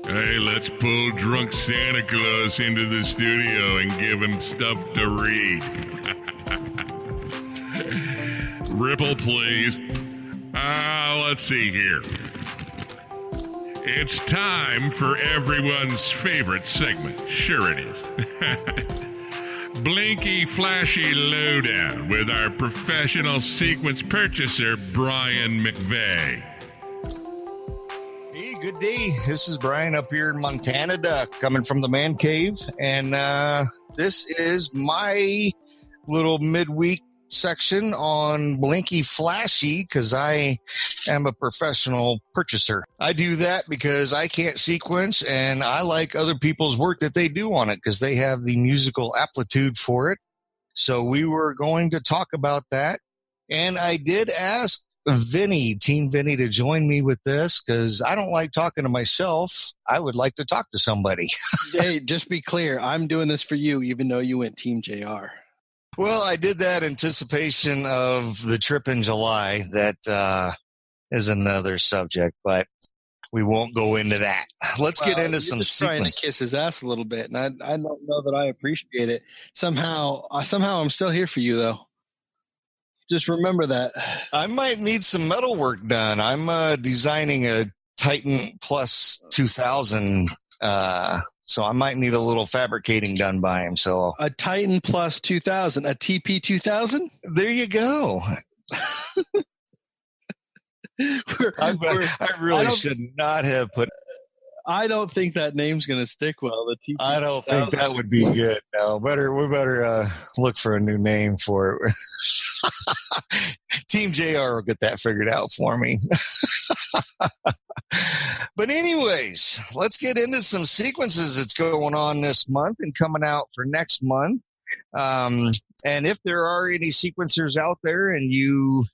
Hey, let's pull drunk Santa Claus into the studio and give him stuff to read. Ripple, please. Let's see here. It's time for everyone's favorite segment. Sure it is. Blinky Flashy Lowdown with our professional sequence purchaser, Brian Mcvay. Hey, good day. This is Brian up here in Montana Duck, coming from the man cave. And this is my little midweek section on Blinky Flashy because I am a professional purchaser. I do that because I can't sequence and I like other people's work that they do on it because they have the musical aptitude for it. So we were going to talk about that. And I did ask Team Vinny, to join me with this because I don't like talking to myself. I would like to talk to somebody. Hey, just be clear. I'm doing this for you, even though you went Team JR. Well, I did that in anticipation of the trip in July. That is another subject, but we won't go into that. Let's get into some just trying sequence. to kiss his ass a little bit, and I don't know that I appreciate it. Somehow I'm still here for you, though. Just remember that. I might need some metal work done. I'm designing a Titan Plus 2000, so I might need a little fabricating done by him. So A Titan Plus 2000, a TP 2000? there you go. I really should not have put. I don't think that name's going to stick well. The TP. I don't think that would be good. No, we better look for a new name for it. Team JR will get that figured out for me. But anyways, let's get into some sequences that's going on this month and coming out for next month. And if there are any sequencers out there and you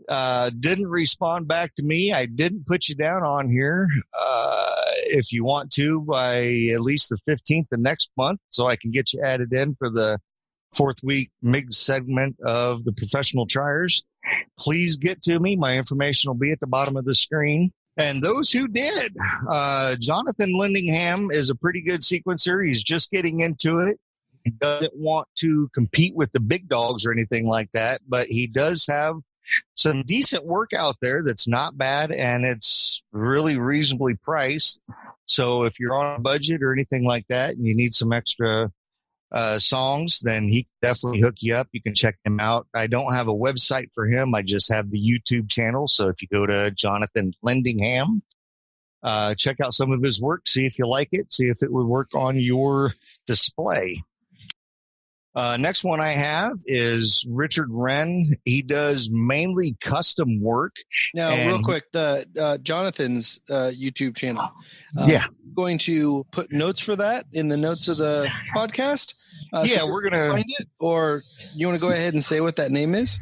didn't respond back to me, I didn't put you down on here. If you want to, by at least the 15th of next month, so I can get you added in for the 4th week MIG segment of the professional triers, please get to me. My information will be at the bottom of the screen. And those who did, Jonathan Landingham is a pretty good sequencer. He's just getting into it. He doesn't want to compete with the big dogs or anything like that, but he does have some decent work out there that's not bad, and it's really reasonably priced. So if you're on a budget or anything like that and you need some extra songs, then he can definitely hook you up. You can check him out. I don't have a website for him. I just have the YouTube channel. So if you go to Jonathan Landingham, check out some of his work, see if you like it, see if it would work on your display. Next one I have is Richard Renn. He does mainly custom work. Now, real quick, the Jonathan's YouTube channel. Yeah. Going to put notes for that in the notes of the podcast. Yeah, we're going to find it, or you want to go ahead and say what that name is?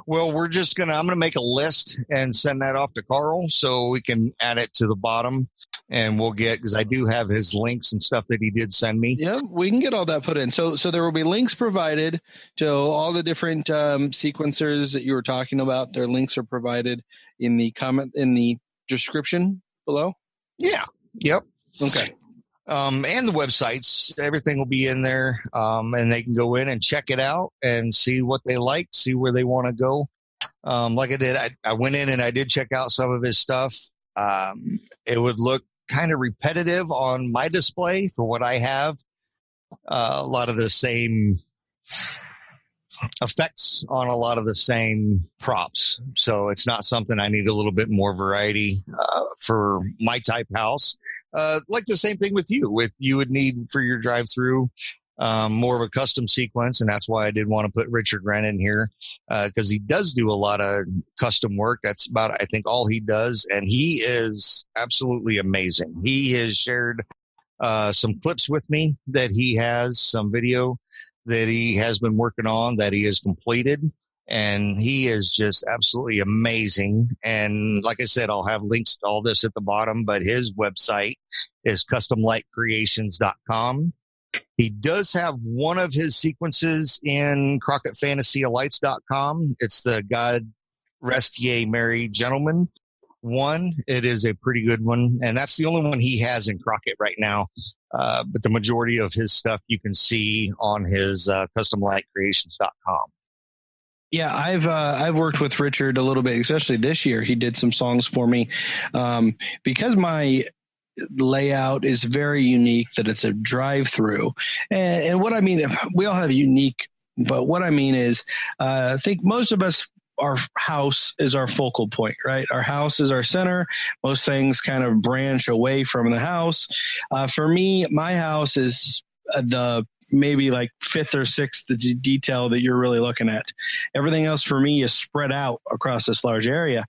Well, I'm going to make a list and send that off to Carl so we can add it to the bottom, and we'll get, because I do have his links and stuff that he did send me. Yeah, we can get all that put in. So there will be links provided to all the different sequencers that you were talking about. Their links are provided in the description below. Yeah. Yep. Okay. And the websites, everything will be in there, and they can go in and check it out and see what they like, see where they want to go. Like I did, I went in and I did check out some of his stuff. It would look kind of repetitive on my display for what I have. A lot of the same effects on a lot of the same props. So it's not something I need a little bit more variety for my type house. Like the same thing with you. You would need for your drive-through more of a custom sequence, and that's why I did want to put Richard Renn in here because he does do a lot of custom work. That's about, I think, all he does, and he is absolutely amazing. He has shared some clips with me that he has, some video that he has been working on that he has completed. And he is just absolutely amazing. And like I said, I'll have links to all this at the bottom, but his website is customlightcreations.com. He does have one of his sequences in CrockettFantasyAlights.com. It's the God Rest Ye Merry Gentlemen. one, it is a pretty good one, and that's the only one he has in Crockett right now. But the majority of his stuff you can see on his customlightcreations.com. Yeah, I've worked with Richard a little bit, especially this year. He did some songs for me because my layout is very unique. That it's a drive-through, and what I mean, we all have unique. But what I mean is, I think most of us, our house is our focal point, right? Our house is our center. Most things kind of branch away from the house. For me, my house is the maybe like fifth or sixth detail that you're really looking at. Everything else for me is spread out across this large area.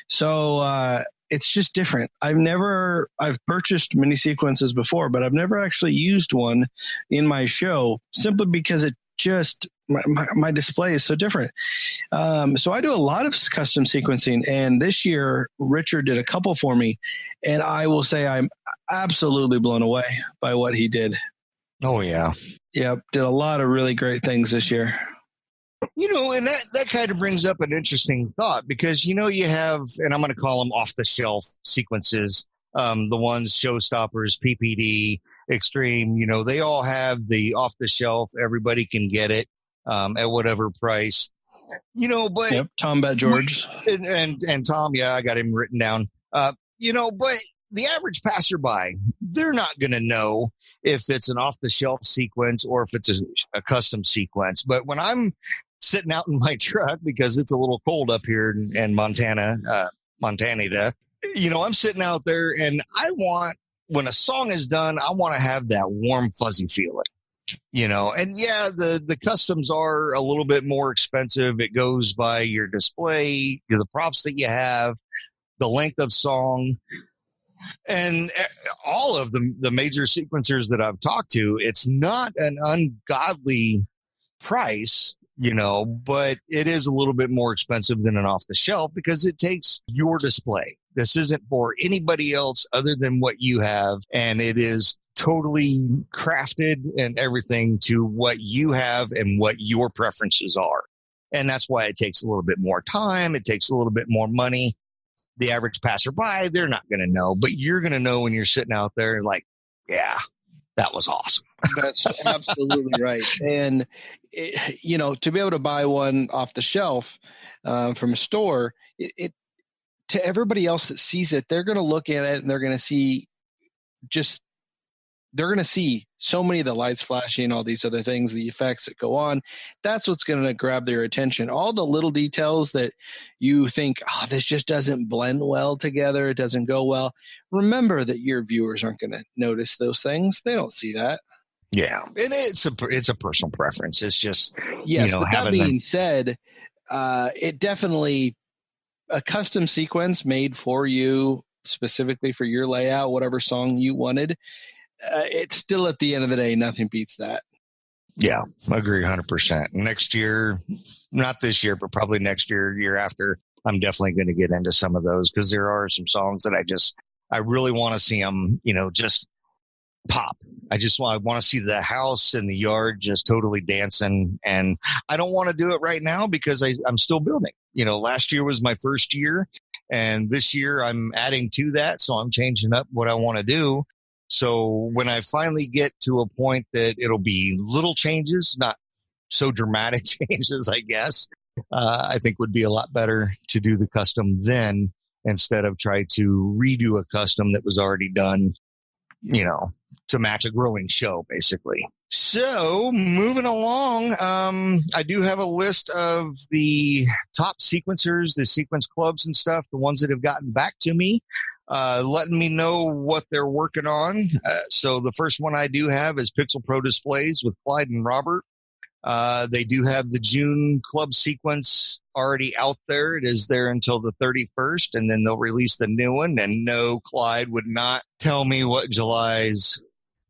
So it's just different. I've purchased mini sequences before, but I've never actually used one in my show simply because it just my display is so different. So I do a lot of custom sequencing, and this year Richard did a couple for me, and I will say I'm absolutely blown away by what he did. Oh yeah. Yep. Did a lot of really great things this year. And that kind of brings up an interesting thought because, you have, and I'm going to call them off the shelf sequences. The ones Showstoppers, PPD, Extreme, they all have the off the shelf. Everybody can get it at whatever price, but yep, Tom BitGeorge and Tom. Yeah, I got him written down. But the average passerby, they're not going to know if it's an off the shelf sequence or if it's a custom sequence. But when I'm sitting out in my truck, because it's a little cold up here in Montana, I'm sitting out there and when a song is done, I want to have that warm, fuzzy feeling, and yeah, the customs are a little bit more expensive. It goes by your display, the props that you have, the length of song. And all of the major sequencers that I've talked to, it's not an ungodly price, but it is a little bit more expensive than an off the shelf because it takes your display. This isn't for anybody else other than what you have. And it is totally crafted and everything to what you have and what your preferences are. And that's why it takes a little bit more time. It takes a little bit more money. The average passerby, they're not going to know, but you're going to know when you're sitting out there like, yeah, that was awesome. That's absolutely right. And, to be able to buy one off the shelf from a store, it to everybody else that sees it, they're going to look at it and they're going to see so many of the lights flashing, all these other things, the effects that go on. That's what's going to grab their attention. All the little details that you think, this just doesn't blend well together. It doesn't go well. Remember that your viewers aren't going to notice those things. They don't see that. Yeah. And it's a personal preference. It's just, yes, but that being said, it definitely a custom sequence made for you specifically for your layout, whatever song you wanted. It's still at the end of the day, nothing beats that. Yeah, I agree 100%. Next year, not this year, but probably next year after, I'm definitely going to get into some of those because there are some songs that I really want to see them, just pop. I want to see the house and the yard just totally dancing. And I don't want to do it right now because I'm still building. Last year was my first year and this year I'm adding to that. So I'm changing up what I want to do. So when I finally get to a point that it'll be little changes, not so dramatic changes, I guess, I think would be a lot better to do the custom then instead of try to redo a custom that was already done, to match a growing show, basically. So moving along, I do have a list of the top sequencers, the sequence clubs and stuff, the ones that have gotten back to me. Letting me know what they're working on. So the first one I do have is Pixel Pro Displays with Clyde and Robert. They do have the June club sequence already out there. It is there until the 31st, and then they'll release the new one. And no, Clyde would not tell me what July's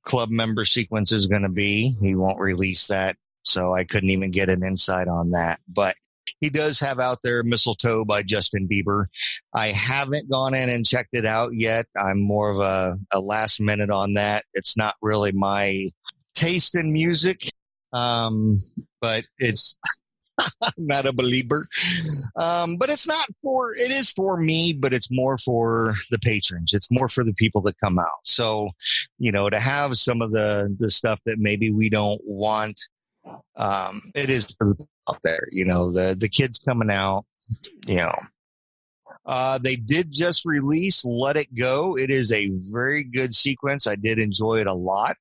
club member sequence is going to be. He won't release that, so I couldn't even get an insight on that. But he does have out there Mistletoe by Justin Bieber. I haven't gone in and checked it out yet. I'm more of a last minute on that. It's not really my taste in music, but Not a believer. But it is for me, but it's more for the patrons. It's more for the people that come out. So, to have some of the stuff that maybe we don't want, it is for the people out there, the kids coming out, they did just release Let It Go. It is a very good sequence. I did enjoy it a lot.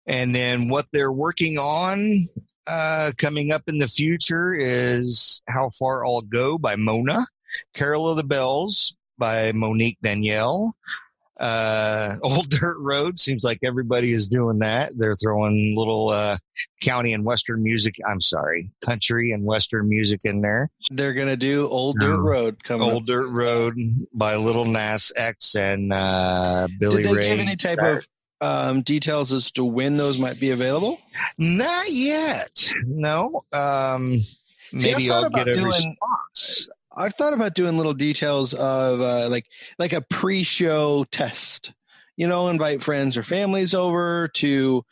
And then what they're working on coming up in the future is How Far I'll Go by Mona, Carol of the Bells by Monique Danielle, Old Dirt Road. Seems like everybody is doing that. They're throwing little country and western music in there. They're going to do Old Dirt Road coming Old Dirt Road by Little Nas X and Billy Ray. Did they give any type of details as to when those might be available? Not yet. No. Maybe I'll get a response. I've thought about doing little details of like a pre-show test. Invite friends or families over to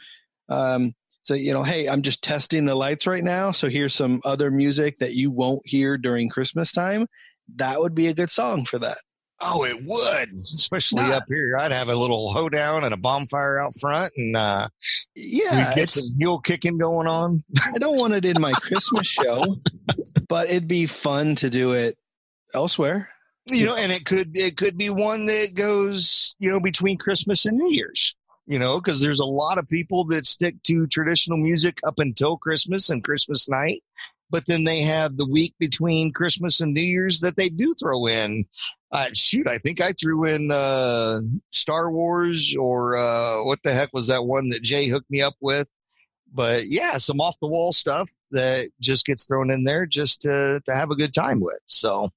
hey, I'm just testing the lights right now, so here's some other music that you won't hear during Christmas time. That would be a good song for that. Oh, it would, especially up here. I'd have a little hoedown and a bonfire out front, and we'd get some mule kicking going on. I don't want it in my Christmas show, but it'd be fun to do it elsewhere. And it could be one that goes, between Christmas and New Year's. Because there's a lot of people that stick to traditional music up until Christmas and Christmas night, but then they have the week between Christmas and New Year's that they do throw in. I think I threw in Star Wars or what the heck was that one that Jay hooked me up with? But yeah, some off the wall stuff that just gets thrown in there just to have a good time with. So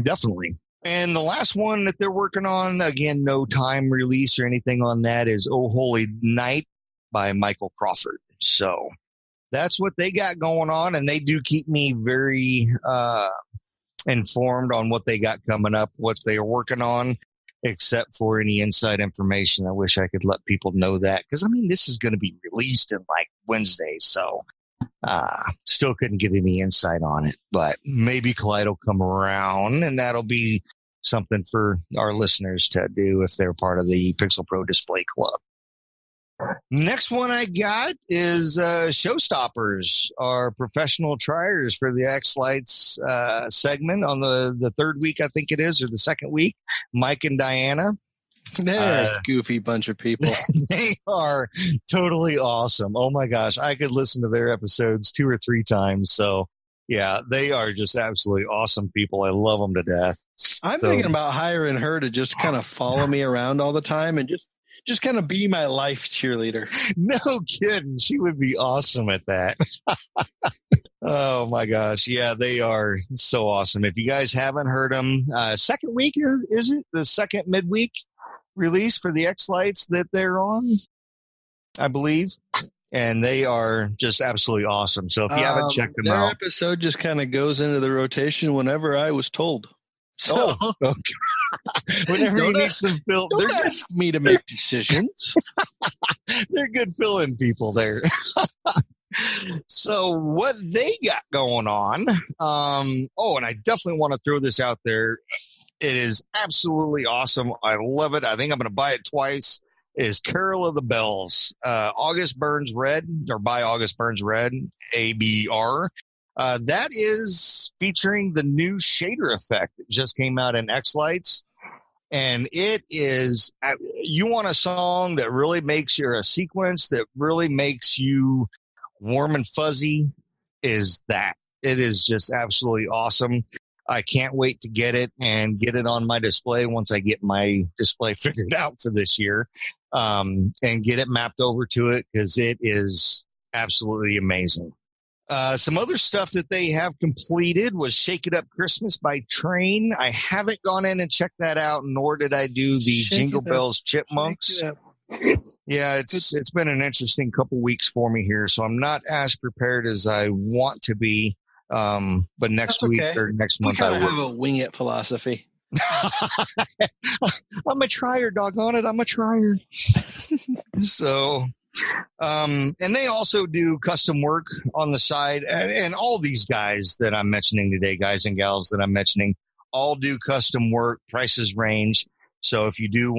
definitely. And the last one that they're working on, again, no time release or anything on that, is Oh Holy Night by Michael Crawford. So that's what they got going on. And they do keep me very informed on what they got coming up, what they are working on, except for any inside information. I wish I could let people know that, because this is going to be released in like Wednesday, so still couldn't get any insight on it. But maybe Clyde will come around, and that'll be something for our listeners to do if they're part of the Pixel Pro Display Club. Next one I got is Showstoppers, our professional triers for the X-Lights segment on the third week, I think it is, or the second week. Mike and Diana. They're a goofy bunch of people. They are totally awesome. Oh my gosh, I could listen to their episodes 2 or 3 times. So yeah, they are just absolutely awesome people. I love them to death. I'm thinking about hiring her to just kind of follow me around all the time and just kind of be my life cheerleader. No kidding. She would be awesome at that. Oh my gosh. Yeah, they are so awesome. If you guys haven't heard them, second week, is it the second midweek release for the X-Lights that they're on, I believe. And they are just absolutely awesome. So if you haven't checked them out. Their episode just kind of goes into the rotation whenever I was told. So, okay. Whenever you need some fill, don't ask me to make decisions. They're good fill-in people there. So what they got going on, and I definitely want to throw this out there. It is absolutely awesome. I love it. I think I'm going to buy it twice. Is Carol of the Bells, August Burns Red, or by August Burns Red, ABR. That is featuring the new shader effect that just came out in X-Lights. And it is, you want a song that really makes you, a sequence that really makes you warm and fuzzy, is that. It is just absolutely awesome. I can't wait to get it and get it on my display once I get my display figured out for this year, and get it mapped over to it, because it is absolutely amazing. Some other stuff that they have completed was Shake It Up Christmas by Train. I haven't gone in and checked that out, nor did I do the Jingle Bells Chipmunks. Yeah, it's been an interesting couple weeks for me here, so I'm not as prepared as I want to be. But next week or next month, I will have a wing it philosophy. I'm a trier, doggone it. I'm a trier. So And they also do custom work on the side. And all these guys that I'm mentioning today, guys and gals that I'm mentioning, all do custom work. Prices range. So if you do